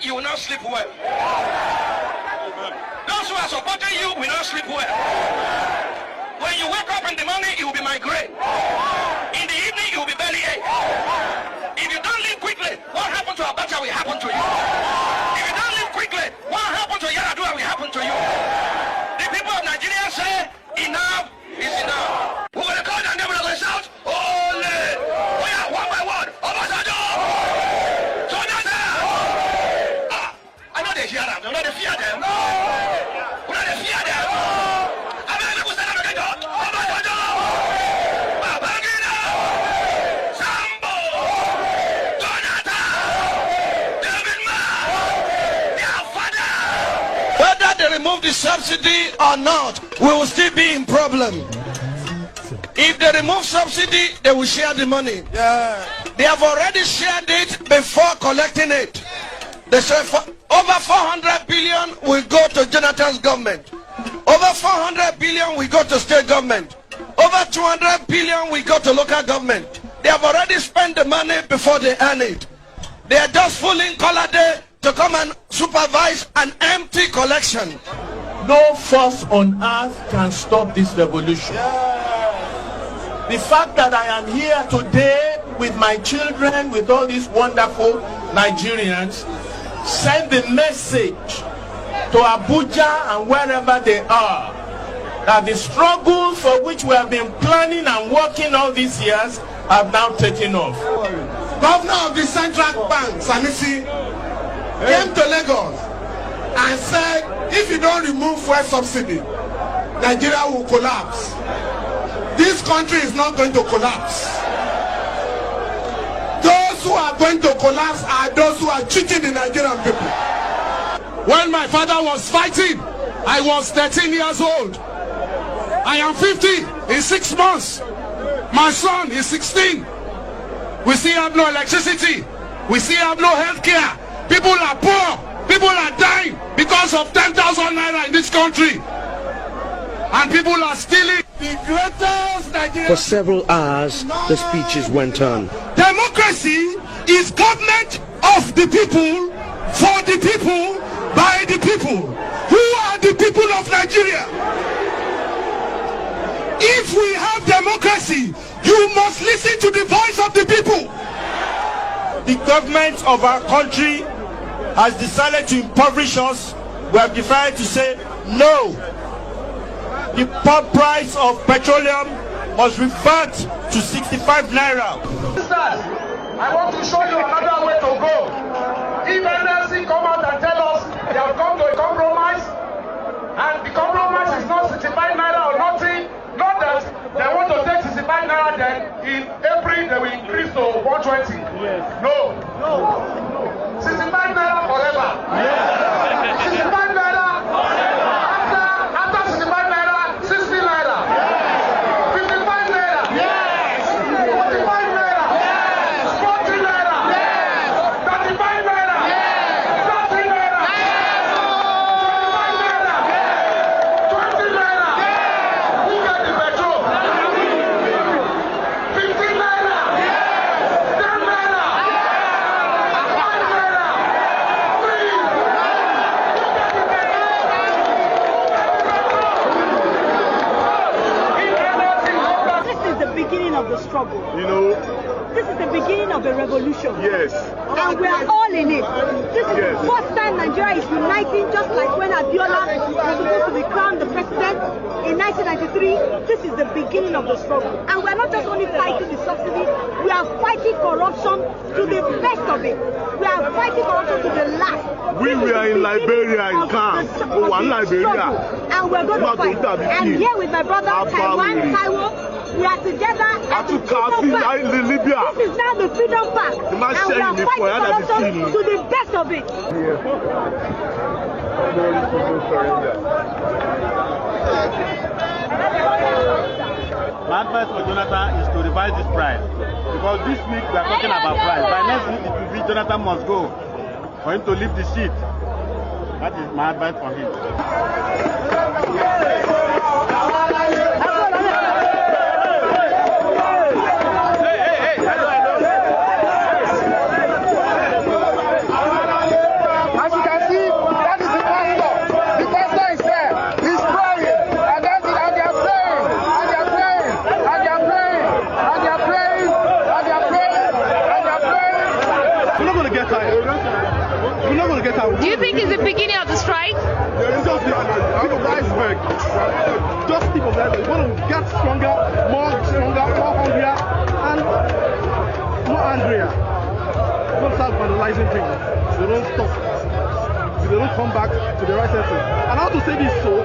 you will not sleep well. Those who are supporting you will not sleep well. When you wake up in the morning, you will be migraine. In the evening, you will be bellyache. If you don't leave quickly, what happened to Abacha will happen to you. If you don't leave quickly, what happened to Yaradua will happen to you. The people of Nigeria say, enough is enough. Who will call and they will shout, Ole! We are one by one. Obasanjo! Jonathan! I know they hear them. I know they fear them. I know they fear them. I know they will say that again. Obasanjo! Babangida! Sambo! Jonathan! David Ma! Their father! Whether they remove the subsidy or not, we will still be in problem. If they remove subsidy, they will share the money. Yeah. They have already shared it before collecting it. They say over 400 billion will go to Jonathan's government. Over 400 billion will go to state government. Over 200 billion will go to local government. They have already spent the money before they earn it. They are just fooling color day to come and supervise an empty collection. No force on earth can stop this revolution. The fact that I am here today with my children, with all these wonderful Nigerians, send the message to Abuja and wherever they are, that the struggle for which we have been planning and working all these years have now taken off. Governor of the Central Bank, Sanusi, came to Lagos and said, if you don't remove fuel subsidy, Nigeria will collapse. This country is not going to collapse. Those who are going to collapse are those who are cheating the Nigerian people. When my father was fighting, I was 13 years old. I am 50 in 6 months. My son is 16. We still have no electricity. We still have no health care. People are poor. People are dying because of 10,000 naira in this country. And people are stealing. The greatest Nigerian. For several hours, the speeches went on. Democracy is government of the people, for the people, by the people. Who are the people of Nigeria? If we have democracy, you must listen to the voice of the people. The government of our country has decided to impoverish us. We have decided to say no. The price of petroleum must revert to 65 naira. I want to show you another way to go. If NLC come out and tell us they have come to a compromise, and the compromise is not 65 naira or nothing, not that they want to take 65 naira, then in April they will increase to 120. Yes. No. 65 naira forever. Yes. 65 naira forever. After 65 naira, 60 naira. Yes. 55 naira. Yes. 45 naira. Yes. 40 naira. Yes. 35 naira. Yes. 30 naira. Yes. 25 naira. Yes. 20 naira. Yes. Who get the petrol? 15 naira. Yes. 10 naira. Yes. 5 naira. 3. This is the beginning of the struggle. You know, This is the beginning of a revolution. yes. And we are all in it. This is the first time Nigeria is uniting, just like when Abiola was supposed to be crowned the president in 1993. This is the beginning of the struggle. And we are not just only fighting the subsidy, we are fighting corruption to the best of it. We are fighting corruption to the last. We were in Liberia in camp. Oh, in Liberia. And we're going to fight. And here with my brother, Taiwo, we are together at the Freedom Park. Libya. This is now the Freedom Park. And we are fighting corruption to the best of it. My advice for Jonathan is to revise this price. Because this week we are talking about price. By next week it will be Jonathan must go for him to leave the seat. That is my advice for him. beginning of the strike? It's just the tip of the iceberg. Just tip of the iceberg. We want to get stronger, more hungrier, and more angrier. We don't start vandalizing things. They don't stop. They don't come back to the right senses. And how to say this so?